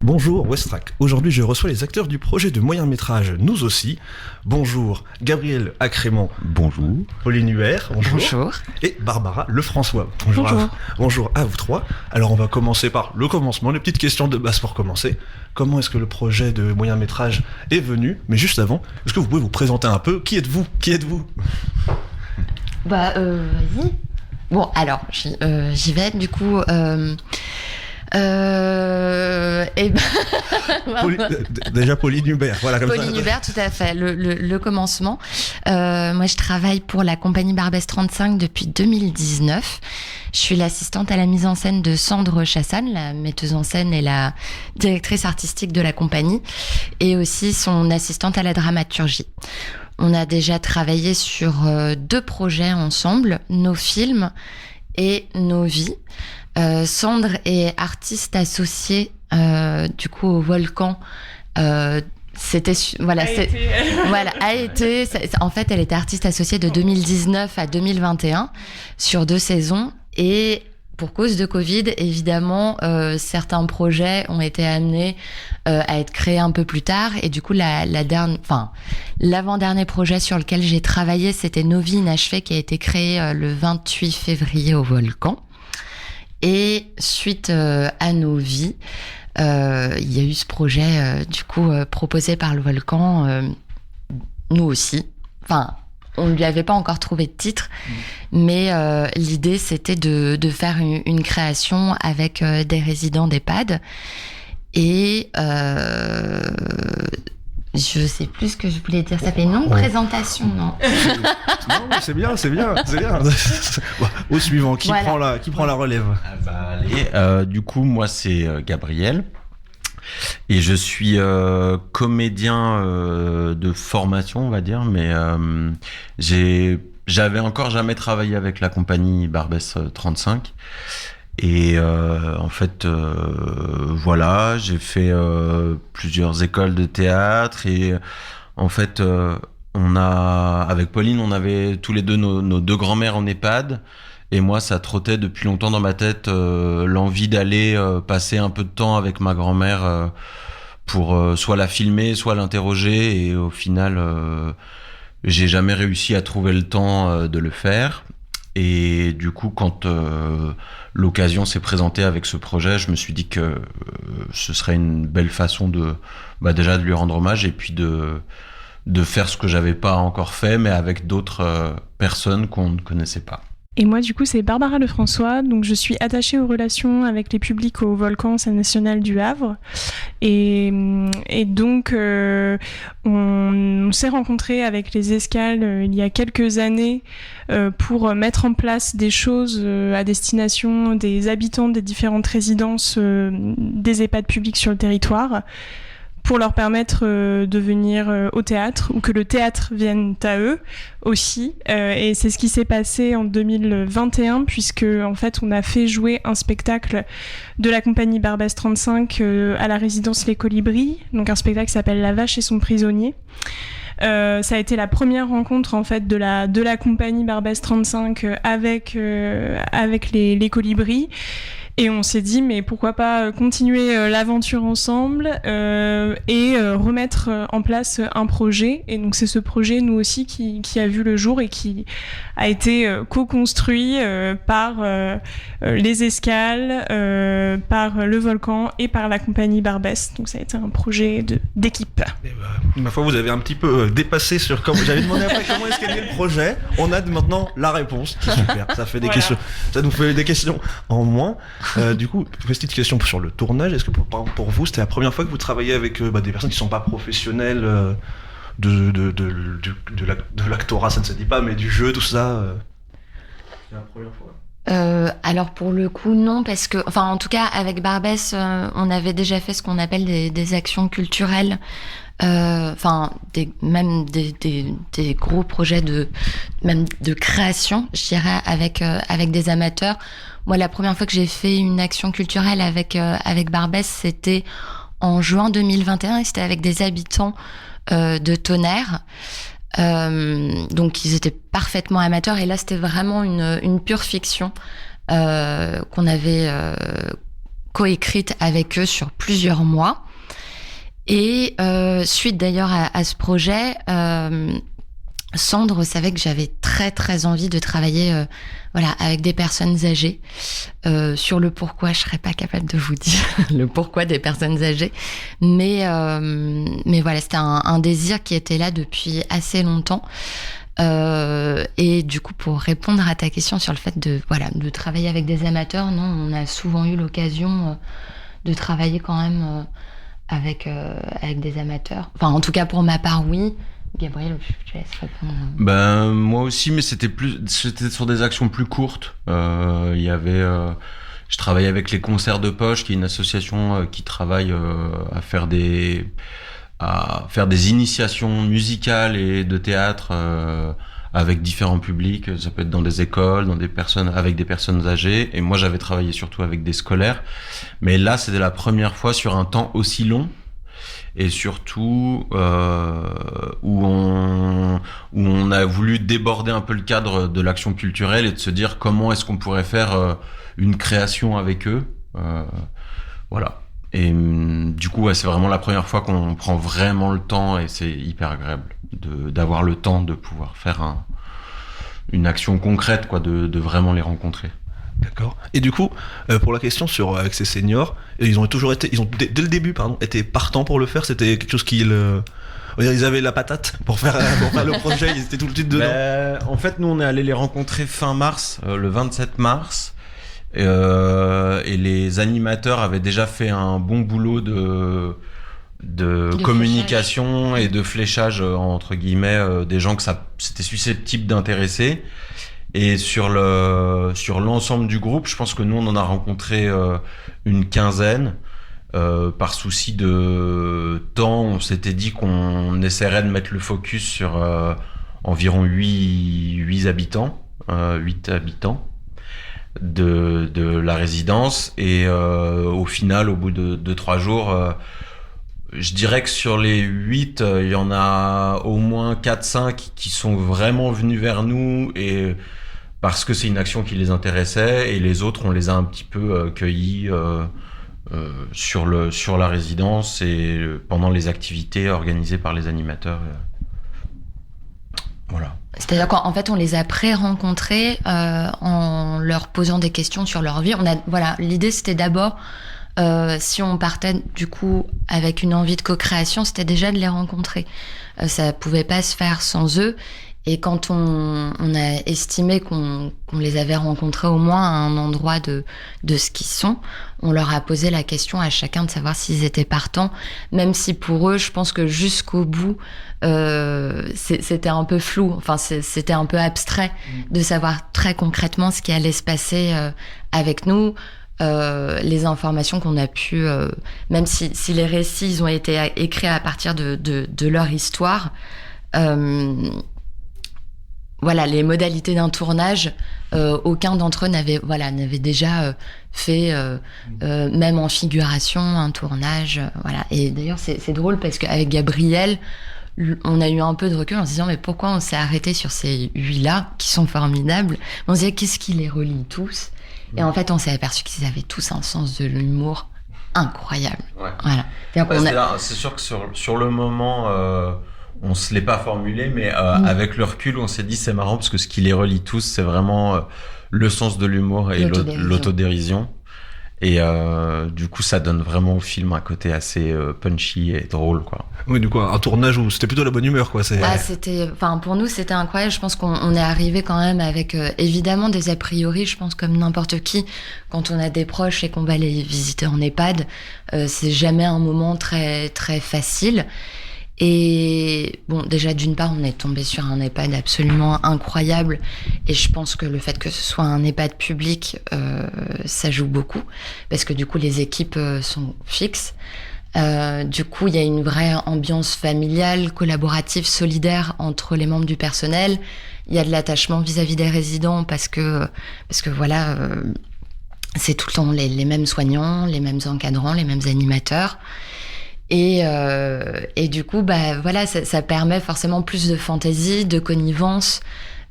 Bonjour Westrack, aujourd'hui je reçois les acteurs du projet de moyen-métrage Nous aussi. Bonjour Gabriel Acrément. Bonjour. Pauline Hubert. Bonjour. Bonjour. Et Barbara Lefrançois. Bonjour. Bonjour à vous trois. Alors on va commencer par le commencement, les petites questions de base pour commencer. Comment est-ce que le projet de moyen-métrage est venu? Mais juste avant, est-ce que vous pouvez vous présenter un peu? Qui êtes-vous? Vas-y. Bon, alors, j'y vais, du coup... Déjà Pauline Hubert, voilà comme Pauline ça. Hubert, tout à fait, le commencement. Moi, je travaille pour la compagnie Barbès 35 depuis 2019. Je suis l'assistante à la mise en scène de Sandre Chassagne, la metteuse en scène et la directrice artistique de la compagnie, et aussi son assistante à la dramaturgie. On a déjà travaillé sur 2 projets ensemble, nos films et nos vies. Sandre est artiste associée du coup au Volcan. En fait, elle était artiste associée de 2019 à 2021 sur 2 saisons. Et pour cause de Covid, évidemment, certains projets ont été amenés à être créés un peu plus tard. Et du coup, l'avant-dernier projet sur lequel j'ai travaillé, c'était Nos vies inachevées, qui a été créé le 28 février au Volcan. Et suite à Nos vies, il y a eu ce projet proposé par le Volcan, Nous aussi. Enfin, on ne lui avait pas encore trouvé de titre, mais l'idée c'était de faire une création avec des résidents d'EHPAD. Et je sais plus ce que je voulais dire. Ça fait présentation, non? Non, c'est bien. Bon, au suivant, qui prend la relève? Allez, du coup, moi c'est Gabriel. Et je suis comédien de formation, on va dire, mais j'avais encore jamais travaillé avec la compagnie Barbès 35. Et en fait, voilà, j'ai fait plusieurs écoles de théâtre et en fait, avec Pauline, on avait tous les deux nos 2 grands-mères en EHPAD. Et moi, ça trottait depuis longtemps dans ma tête l'envie d'aller passer un peu de temps avec ma grand-mère pour soit la filmer, soit l'interroger. Et au final, j'ai jamais réussi à trouver le temps de le faire. Et du coup, quand l'occasion s'est présentée avec ce projet, je me suis dit que ce serait une belle façon déjà de lui rendre hommage et puis de faire ce que j'avais pas encore fait, mais avec d'autres personnes qu'on ne connaissait pas. Et moi, du coup, c'est Barbara Lefrançois. Donc, je suis attachée aux relations avec les publics au Volcan, scène nationale du Havre. Et donc, on s'est rencontrés avec les Escales il y a quelques années pour mettre en place des choses à destination des habitants des différentes résidences des EHPAD publics sur le territoire, pour leur permettre de venir au théâtre ou que le théâtre vienne à eux aussi. Et c'est ce qui s'est passé en 2021 puisque en fait on a fait jouer un spectacle de la compagnie Barbès 35 à la résidence Les Colibris, donc un spectacle qui s'appelle La vache et son prisonnier. Ça a été la première rencontre en fait de la compagnie Barbès 35 avec les Colibris. Et on s'est dit, mais pourquoi pas continuer l'aventure ensemble et remettre en place un projet. Et donc c'est ce projet, nous aussi, qui a vu le jour et qui a été co-construit par les Escales, par le Volcan et par la compagnie Barbès. Donc ça a été un projet d'équipe. Ma foi, vous avez un petit peu dépassé sur comment... J'avais demandé après comment est-ce qu'est né le projet. On a maintenant la réponse. C'est super, ça fait des questions. Ça nous fait des questions en moins. Du coup, petite question sur le tournage. Est-ce que pour vous, c'était la première fois que vous travaillez avec des personnes qui ne sont pas professionnelles de l'actorat, ça ne se dit pas, mais du jeu, tout ça c'est la première fois? Alors pour le coup, non, parce que, en tout cas, avec Barbès, on avait déjà fait ce qu'on appelle des actions culturelles. Des gros projets de création, je dirais, avec des amateurs. Moi, la première fois que j'ai fait une action culturelle avec Barbès, c'était en juin 2021 et c'était avec des habitants de Tonnerre. Donc ils étaient parfaitement amateurs et là c'était vraiment une pure fiction qu'on avait coécrite avec eux sur plusieurs mois. Et suite d'ailleurs à ce projet, Sandre savait que j'avais très très envie de travailler avec des personnes âgées. Sur le pourquoi, je serais pas capable de vous dire le pourquoi des personnes âgées, mais voilà, c'était un désir qui était là depuis assez longtemps. Et du coup, pour répondre à ta question sur le fait de travailler avec des amateurs, non, on a souvent eu l'occasion de travailler quand même avec des amateurs. Enfin, en tout cas pour ma part, oui. Gabriel, je te laisse répondre. Moi aussi, mais c'était sur des actions plus courtes. Il y avait, je travaillais avec les Concerts de Poche, qui est une association qui travaille à faire des initiations musicales et de théâtre avec différents publics. Ça peut être dans des écoles, avec des personnes âgées. Et moi, j'avais travaillé surtout avec des scolaires. Mais là, c'était la première fois sur un temps aussi long. Et surtout où on a voulu déborder un peu le cadre de l'action culturelle et de se dire comment est-ce qu'on pourrait faire une création avec eux. Voilà. Et du coup, c'est vraiment la première fois qu'on prend vraiment le temps et c'est hyper agréable d'avoir le temps de pouvoir faire une action concrète, quoi, de vraiment les rencontrer. D'accord. Et du coup, pour la question sur avec ces seniors, ils ont dès le début, été partants pour le faire. C'était quelque chose qu'ils avaient la patate pour faire le projet. Ils étaient tout de suite dedans. En fait, nous, on est allé les rencontrer fin mars, le 27 mars. Et les animateurs avaient déjà fait un bon boulot de communication fléchage. Et de fléchage entre guillemets des gens que c'était susceptible d'intéresser. Et sur l'ensemble du groupe, je pense que nous on en a rencontré une quinzaine. Par souci de temps, on s'était dit qu'on essaierait de mettre le focus sur environ 8 habitants de la résidence. Et au final, au bout de 3 jours, je dirais que sur les 8, il y en a au moins 4-5 qui sont vraiment venus vers nous et parce que c'est une action qui les intéressait, et les autres, on les a un petit peu cueillis sur la résidence et pendant les activités organisées par les animateurs. Voilà. C'est-à-dire qu'en fait, on les a pré-rencontrés en leur posant des questions sur leur vie. L'idée, c'était d'abord, si on partait du coup avec une envie de co-création, c'était déjà de les rencontrer. Ça pouvait pas se faire sans eux. Et quand on a estimé qu'on les avait rencontrés au moins à un endroit de ce qu'ils sont, on leur a posé la question à chacun de savoir s'ils étaient partants, même si pour eux, je pense que jusqu'au bout, c'était un peu flou, enfin c'était un peu abstrait de savoir très concrètement ce qui allait se passer avec nous. Les informations qu'on a pu, même si les récits ils ont été écrits à partir de leur histoire, les modalités d'un tournage, aucun d'entre eux n'avait déjà fait, même en figuration, un tournage. Et d'ailleurs, c'est drôle parce qu'avec Gabriel, on a eu un peu de recul en se disant mais pourquoi on s'est arrêté sur ces 8-là qui sont formidables. On se disait qu'est-ce qui les relie tous. Et en fait, on s'est aperçu qu'ils avaient tous un sens de l'humour incroyable. Ouais. Voilà. C'est sûr que sur le moment, on se l'est pas formulé, mais avec le recul, on s'est dit c'est marrant parce que ce qui les relie tous, c'est vraiment le sens de l'humour et l'autodérision. Et du coup, ça donne vraiment au film un côté assez punchy et drôle, quoi. Oui, du coup, un tournage où c'était plutôt la bonne humeur, quoi. Pour nous, c'était incroyable. Je pense qu'on est arrivé quand même avec évidemment des a priori. Je pense comme n'importe qui, quand on a des proches et qu'on va les visiter en EHPAD, c'est jamais un moment très très facile. Et bon, déjà d'une part, on est tombé sur un EHPAD absolument incroyable, et je pense que le fait que ce soit un EHPAD public, ça joue beaucoup, parce que du coup les équipes sont fixes. Du coup, il y a une vraie ambiance familiale, collaborative, solidaire entre les membres du personnel. Il y a de l'attachement vis-à-vis des résidents parce que voilà, c'est tout le temps les mêmes soignants, les mêmes encadrants, les mêmes animateurs. Et du coup, ça permet forcément plus de fantaisie, de connivence.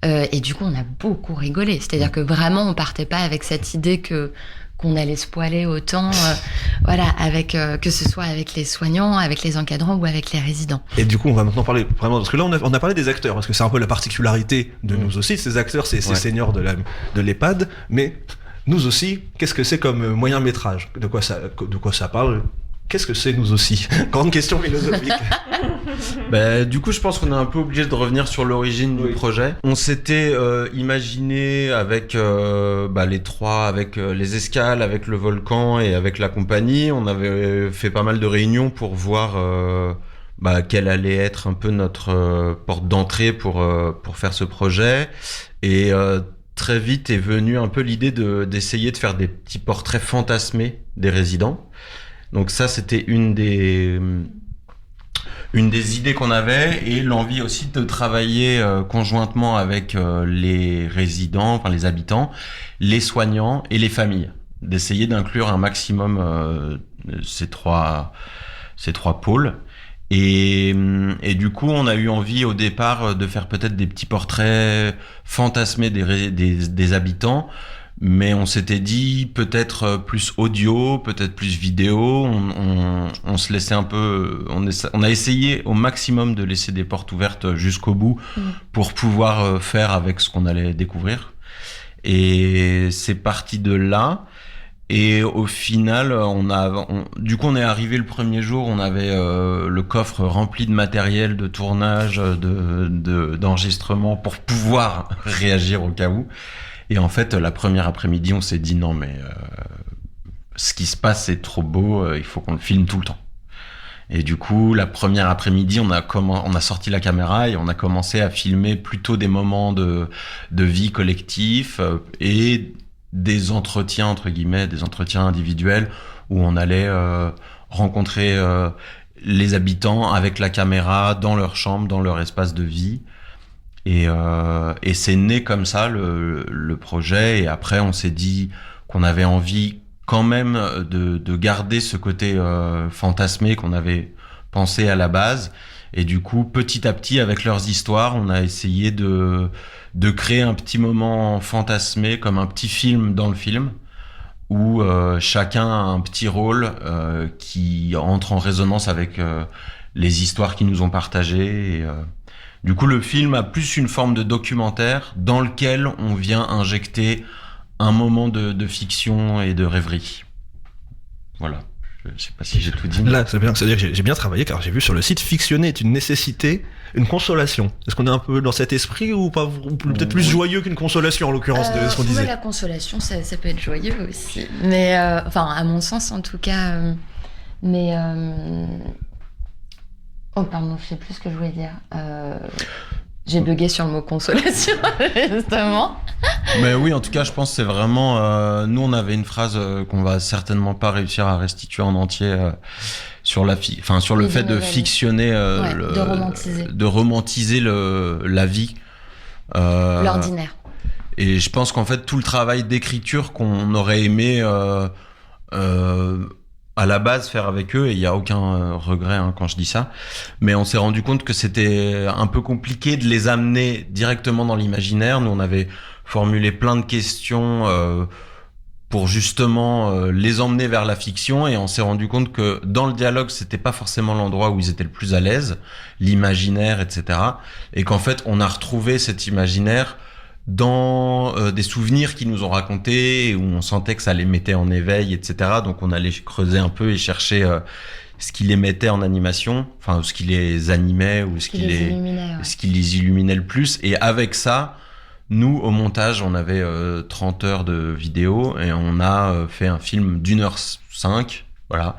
Et du coup, on a beaucoup rigolé. C'est-à-dire que vraiment, on partait pas avec cette idée que qu'on allait se poiler autant, voilà, avec que ce soit avec les soignants, avec les encadrants ou avec les résidents. Et du coup, on va maintenant parler vraiment, parce que là, on a parlé des acteurs, parce que c'est un peu la particularité de nous aussi. Ces acteurs, ces seniors de l'EHPAD, mais nous aussi, qu'est-ce que c'est comme moyen métrage ? De quoi ça parle ? Qu'est-ce que c'est nous aussi ? Grande question philosophique. Du coup, je pense qu'on est un peu obligé de revenir sur l'origine du projet. On s'était imaginé avec les trois, avec les escales, avec le volcan et avec la compagnie. On avait fait pas mal de réunions pour voir quelle allait être un peu notre porte d'entrée pour faire ce projet. Et très vite est venue un peu l'idée d'essayer de faire des petits portraits fantasmés des résidents. Donc ça, c'était une des idées qu'on avait, et l'envie aussi de travailler conjointement avec les résidents, enfin les habitants, les soignants et les familles, d'essayer d'inclure un maximum ces trois pôles. Et du coup, on a eu envie au départ de faire peut-être des petits portraits fantasmés des habitants. Mais on s'était dit peut-être plus audio, peut-être plus vidéo. On se laissait un peu. On a essayé au maximum de laisser des portes ouvertes jusqu'au bout pour pouvoir faire avec ce qu'on allait découvrir. Et c'est parti de là. Et au final, du coup, on est arrivé le premier jour. On avait le coffre rempli de matériel de tournage, d'enregistrement pour pouvoir réagir au cas où. Et en fait, la première après-midi, on s'est dit non, mais ce qui se passe, c'est trop beau, il faut qu'on le filme tout le temps. Et du coup, la première après-midi, on a sorti la caméra et on a commencé à filmer plutôt des moments de vie collectif et des entretiens, entre guillemets, des entretiens individuels où on allait rencontrer les habitants avec la caméra dans leur chambre, dans leur espace de vie. Et c'est né comme ça le projet. Et après, on s'est dit qu'on avait envie quand même de garder ce côté fantasmé qu'on avait pensé à la base. Et du coup, petit à petit, avec leurs histoires, on a essayé de créer un petit moment fantasmé, comme un petit film dans le film, où chacun a un petit rôle qui entre en résonance avec les histoires qu'ils nous ont partagées. Et, du coup, le film a plus une forme de documentaire dans lequel on vient injecter un moment de fiction et de rêverie. Voilà. Je sais pas si j'ai tout dit. Là, c'est bien. C'est-à-dire que j'ai bien travaillé, car j'ai vu sur le site, fictionner est une nécessité, une consolation. Est-ce qu'on est un peu dans cet esprit ou pas, ou peut-être plus joyeux qu'une consolation en l'occurrence de ce qu'on disait? La consolation, ça peut être joyeux aussi. Mais enfin, à mon sens en tout cas. Oh pardon, je sais plus ce que je voulais dire. J'ai bugué sur le mot consolation, justement. Mais oui, en tout cas, je pense que c'est vraiment... nous, on avait une phrase qu'on va certainement pas réussir à restituer en entier sur le fait de fictionner... de romantiser la vie. L'ordinaire. Et je pense qu'en fait, tout le travail d'écriture qu'on aurait aimé... à la base faire avec eux, et il y a aucun regret quand je dis ça, mais on s'est rendu compte que c'était un peu compliqué de les amener directement dans l'imaginaire. Nous, on avait formulé plein de questions pour justement les emmener vers la fiction, et on s'est rendu compte que dans le dialogue, c'était pas forcément l'endroit où ils étaient le plus à l'aise, l'imaginaire, etc. Et qu'en fait, on a retrouvé cet imaginaire dans des souvenirs qu'ils nous ont racontés, où on sentait que ça les mettait en éveil, etc. Donc on allait creuser un peu et chercher ce qui les mettait en animation, enfin ce qui les animait ou ce qui les illuminait le plus. Et avec ça, nous, au montage, on avait 30 heures de vidéo et on a fait un film d'1h05, voilà,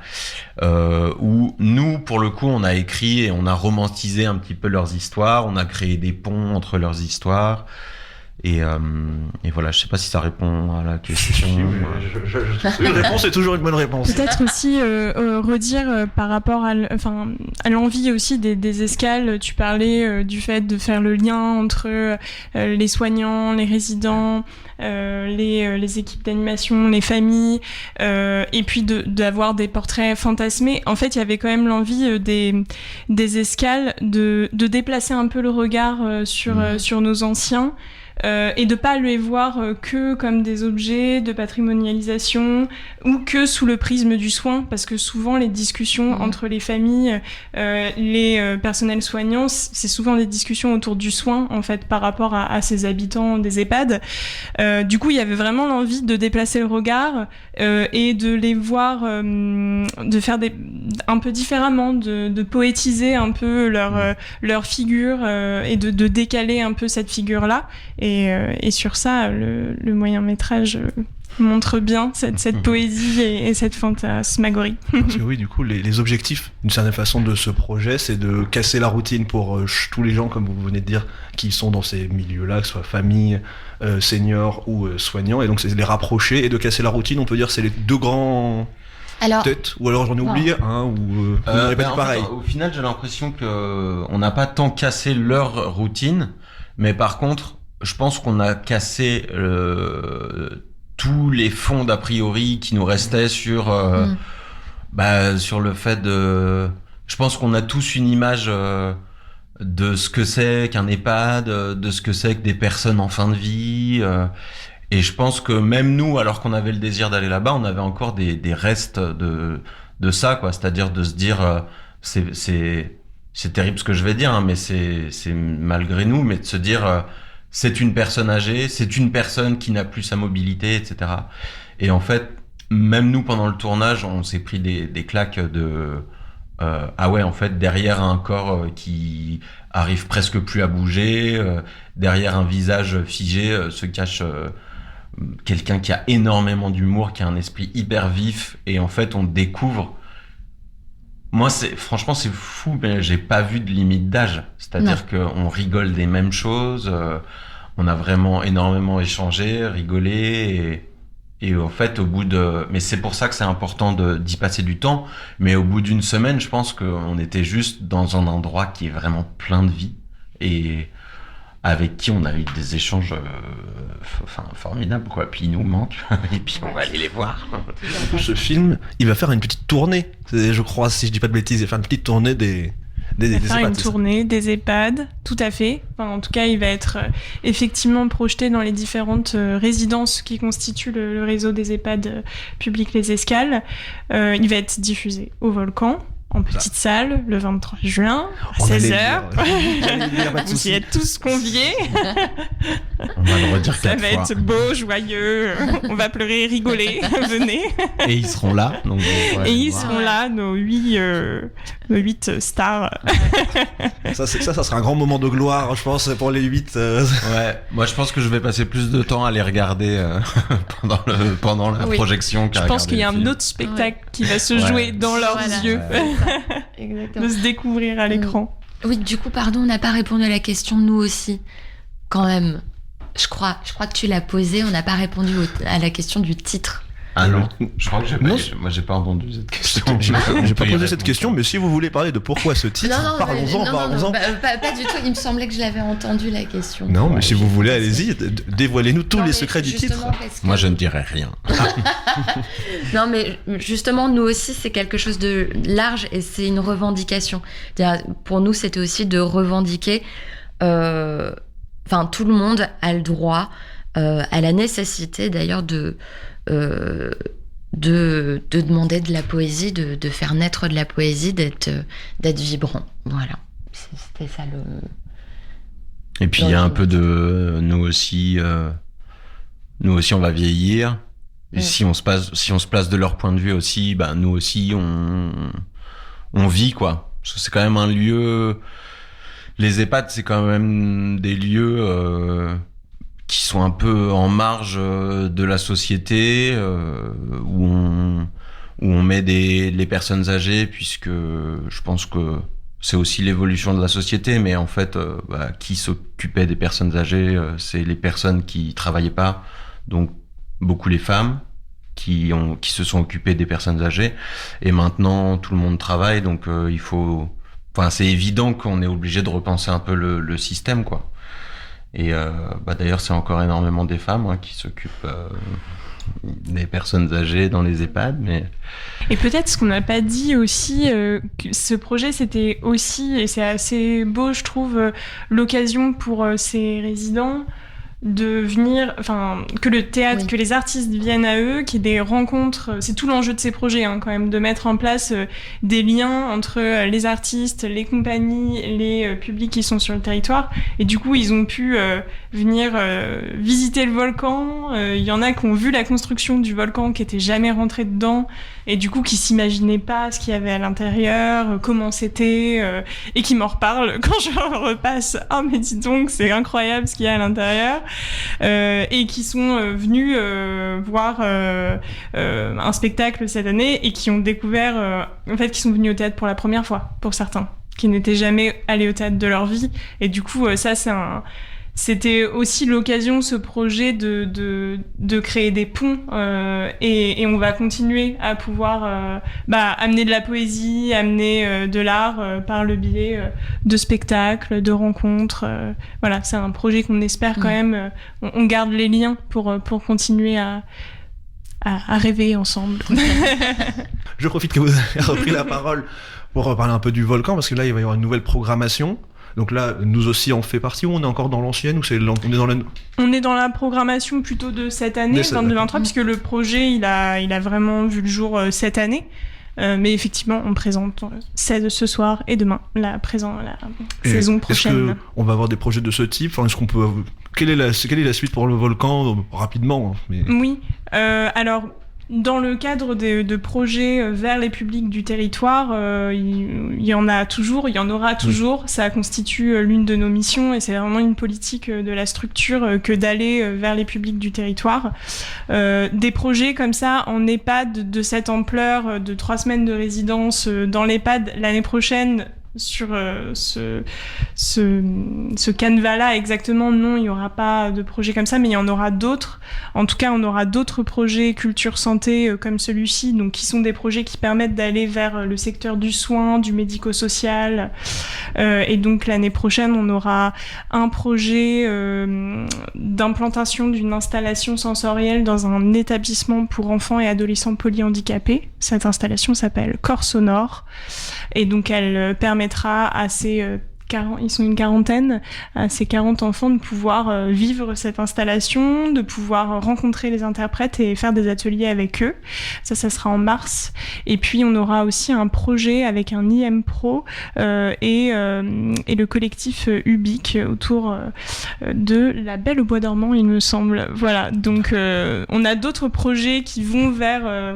où nous, pour le coup, on a écrit et on a romantisé un petit peu leurs histoires, on a créé des ponts entre leurs histoires. Et voilà, je sais pas si ça répond à la question. Une réponse est toujours une bonne réponse. Peut-être aussi redire par rapport à l'envie aussi des escales. Tu parlais du fait de faire le lien entre les soignants, les résidents, les équipes d'animation, les familles, et puis d'avoir des portraits fantasmés. En fait, il y avait quand même l'envie des escales de déplacer un peu le regard sur nos anciens. et de pas les voir que comme des objets de patrimonialisation ou que sous le prisme du soin, parce que souvent les discussions entre les familles, les personnels soignants, c'est souvent des discussions autour du soin en fait par rapport à ces habitants des EHPAD. Du coup, il y avait vraiment l'envie de déplacer le regard et de les voir, de faire un peu différemment, de poétiser un peu leur figure et de décaler un peu cette figure-là. Et sur ça, le moyen-métrage montre bien cette poésie et cette fantasmagorie. Parce que oui, du coup, les objectifs, d'une certaine façon, de ce projet, c'est de casser la routine pour tous les gens, comme vous venez de dire, qui sont dans ces milieux-là, que ce soit famille, seniors ou soignants, et donc c'est de les rapprocher et de casser la routine. On peut dire c'est les deux grands... Peut-être, ou alors j'en ai oublié un, ou on n'aurait pas dit pareil. Au final, j'ai l'impression que on n'a pas tant cassé leur routine, mais par contre, je pense qu'on a cassé tous les fonds d'a priori qui nous restaient sur sur le fait de... Je pense qu'on a tous une image de ce que c'est qu'un EHPAD, de ce que c'est que des personnes en fin de vie... Et je pense que même nous, alors qu'on avait le désir d'aller là-bas, on avait encore des restes de ça, quoi. C'est-à-dire de se dire, c'est terrible ce que je vais dire, hein, mais c'est malgré nous, mais de se dire, c'est une personne âgée, c'est une personne qui n'a plus sa mobilité, etc. Et en fait, même nous, pendant le tournage, on s'est pris des claques de, ah ouais, en fait, derrière un corps qui arrive presque plus à bouger, derrière un visage figé, se cache quelqu'un qui a énormément d'humour, qui a un esprit hyper vif, et en fait on découvre... Moi franchement c'est fou, mais j'ai pas vu de limite d'âge, c'est-à-dire qu'on rigole des mêmes choses, on a vraiment énormément échangé, rigolé, et en fait au bout de... Mais c'est pour ça que c'est important d'y passer du temps, mais au bout d'une semaine je pense qu'on était juste dans un endroit qui est vraiment plein de vie, et avec qui on a eu des échanges formidables, quoi. Puis ils nous manquent, et puis on va aller les voir. Du coup, ce film, il va faire une petite tournée, je crois, si je dis pas de bêtises, il va faire une petite tournée des faire EHPAD. Une tournée des EHPAD, tout à fait. Enfin, en tout cas, il va être effectivement projeté dans les différentes résidences qui constituent le réseau des EHPAD publics Les Escales. Il va être diffusé au Volcan, en petite salle, le 23 juin, à 16h. Vous y êtes tous conviés. On va le redire Ça 4 va fois. être beau, joyeux. On va pleurer, rigoler. Venez. Et ils seront là. Donc et ils seront là, nos 8 stars. Ça sera un grand moment de gloire, je pense, pour les 8. Ouais, moi je pense que je vais passer plus de temps à les regarder pendant la projection. Je pense qu'il y a un autre spectacle qui va se jouer dans leurs yeux. Exactement. De se découvrir à l'écran. Oui, du coup, pardon, on n'a pas répondu à la question, nous aussi. Quand même, je crois que tu l'as posée, on n'a pas répondu à la question du titre. Ah non, je crois que moi j'ai pas entendu cette question. J'ai pas posé cette question, mais si vous voulez parler de pourquoi ce titre, parlons-en. Pas du tout, il me semblait que je l'avais entendu la question. Non, mais si vous voulez, allez-y, dévoilez-nous tous les secrets du titre. Moi je ne dirais rien. Non, mais justement, nous aussi, c'est quelque chose de large et c'est une revendication. Pour nous, c'était aussi de revendiquer... Enfin, tout le monde a le droit, à la nécessité d'ailleurs de demander de la poésie, de faire naître de la poésie, d'être vibrant. Voilà, c'était ça le... Et puis il y a un peu de... Nous aussi, on va vieillir. Et si on se place de leur point de vue aussi, nous aussi, on vit, quoi. Parce que c'est quand même un lieu... Les EHPAD, c'est quand même des lieux qui sont un peu en marge de la société, où on met les personnes âgées, puisque je pense que c'est aussi l'évolution de la société, mais en fait, qui s'occupait des personnes âgées, c'est les personnes qui travaillaient pas, donc beaucoup les femmes qui se sont occupées des personnes âgées, et maintenant tout le monde travaille, donc il faut... Enfin, c'est évident qu'on est obligé de repenser un peu le système, quoi. Et d'ailleurs, c'est encore énormément des femmes qui s'occupent des personnes âgées dans les EHPAD. Mais... Et peut-être ce qu'on n'a pas dit aussi, que ce projet, c'était aussi, et c'est assez beau, je trouve, l'occasion pour ces résidents de venir, enfin, que le théâtre, Oui. que les artistes viennent à eux, qu'il y ait des rencontres. C'est tout l'enjeu de ces projets, hein, quand même, de mettre en place des liens entre les artistes, les compagnies, les publics qui sont sur le territoire. Et du coup, ils ont pu venir visiter le volcan. Il y en a qui ont vu la construction du volcan, qui n'étaient jamais rentrés dedans, et du coup, qui s'imaginaient pas ce qu'il y avait à l'intérieur, comment c'était, et qui m'en reparlent quand je leur repasse. Oh, mais dis donc, c'est incroyable ce qu'il y a à l'intérieur. Et qui sont venus voir un spectacle cette année et qui ont découvert, en fait, qui sont venus au théâtre pour la première fois, pour certains, qui n'étaient jamais allés au théâtre de leur vie. Et du coup, ça, c'était aussi l'occasion, ce projet, de créer des ponts, et on va continuer à pouvoir amener de la poésie, amener de l'art par le biais de spectacles, de rencontres. Voilà, c'est un projet qu'on espère quand même. On garde les liens pour continuer à rêver ensemble. Je profite que vous avez repris la parole pour parler un peu du volcan, parce que là, il va y avoir une nouvelle programmation. Donc là, nous aussi, on fait partie, ou on est encore dans l'ancienne, ou on est dans la... On est dans la programmation plutôt de cette année, 22-23, puisque le projet, il a vraiment vu le jour cette année. Mais effectivement, on présente ce soir et demain la saison prochaine. Est-ce qu'on va avoir des projets de ce type? Enfin, est-ce qu'on peut... Quelle est la suite pour le volcan, rapidement, hein, mais... Oui, alors... Dans le cadre de projets vers les publics du territoire, il y en a toujours, il y en aura toujours. Ça constitue l'une de nos missions et c'est vraiment une politique de la structure que d'aller vers les publics du territoire. Des projets comme ça en EHPAD de cette ampleur, de 3 semaines de résidence dans l'EHPAD l'année prochaine, sur ce canevas-là exactement, non, il n'y aura pas de projet comme ça, mais il y en aura d'autres. En tout cas, on aura d'autres projets culture santé comme celui-ci, donc qui sont des projets qui permettent d'aller vers le secteur du soin, du médico-social. Et donc l'année prochaine, on aura un projet d'implantation d'une installation sensorielle dans un établissement pour enfants et adolescents polyhandicapés. Cette installation s'appelle Corps Sonore. Et donc elle permettra à ces ils sont une quarantaine, à ces 40 enfants de pouvoir vivre cette installation, de pouvoir rencontrer les interprètes et faire des ateliers avec eux. Ça sera en mars. Et puis on aura aussi un projet avec un IM Pro et le collectif Ubique autour de La Belle au Bois dormant, il me semble. Voilà, donc on a d'autres projets qui vont vers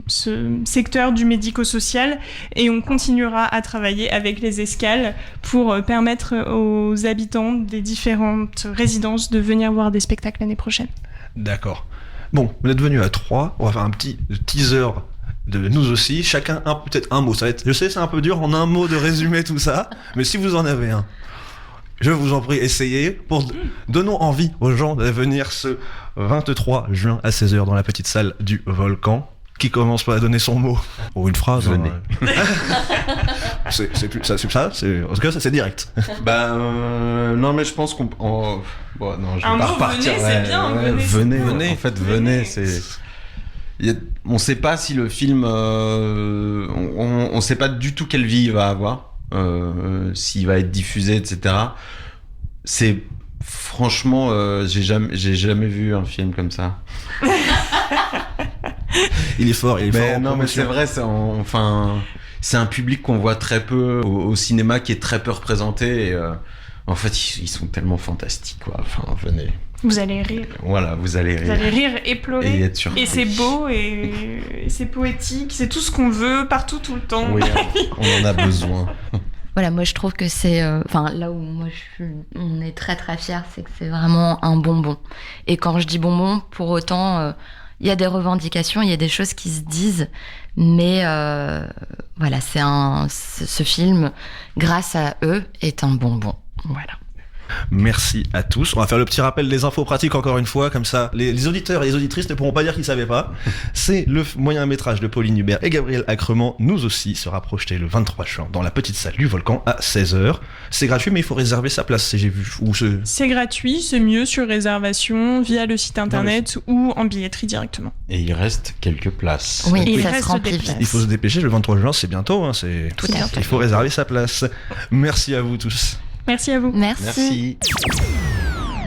ce secteur du médico-social et on continuera à travailler avec les escales pour permettre aux habitants des différentes résidences de venir voir des spectacles l'année prochaine. D'accord. Bon, on est devenu à 3. On va faire un petit teaser de nous aussi. Chacun peut-être un mot. Ça va être, je sais, c'est un peu dur en un mot de résumer tout ça, mais si vous en avez un, je vous en prie, essayez. Donnons envie aux gens de venir ce 23 juin à 16h dans la petite salle du Volcan. Qui commence pas à donner son mot ou une phrase. Venez. C'est plus ça, en tout cas ça c'est direct. Non mais je pense qu'on non, je vais pas repartir. Venez, c'est bien. Venez. En fait, venez. On sait pas si le film, on sait pas du tout quelle vie il va avoir, s'il va être diffusé, etc. C'est franchement, j'ai jamais vu un film comme ça. Il est fort. Non, mais c'est vrai, c'est un public qu'on voit très peu au cinéma, qui est très peu représenté. Et, en fait, ils sont tellement fantastiques, quoi. Enfin, venez. Vous allez rire. Voilà, vous allez rire. Vous allez rire et pleurer. Et être surpris. Et c'est beau et c'est poétique. C'est tout ce qu'on veut, partout, tout le temps. Oui, on en a besoin. Voilà, moi je trouve que c'est, là où moi on est très très fiers, c'est que c'est vraiment un bonbon. Et quand je dis bonbon, pour autant, il y a des revendications, il y a des choses qui se disent, mais voilà, ce film, grâce à eux, est un bonbon. Voilà. Merci à tous. On va faire le petit rappel des infos pratiques encore une fois, comme ça les auditeurs et les auditrices ne pourront pas dire qu'ils savaient pas. C'est le moyen métrage de Pauline Hubert et Gabriel Acrement, Nous aussi, sera projeté le 23 juin dans la petite salle du Volcan à 16h. C'est gratuit mais il faut réserver sa place, si j'ai vu. C'est gratuit, c'est mieux sur réservation via le site internet ou en billetterie directement. Et il reste quelques places. Oui, il ça reste se remplit des vite. places. Il faut se dépêcher, le 23 juin c'est bientôt, hein, Tout à fait. il faut réserver sa place. Merci à vous tous. Merci à vous. Merci. Merci.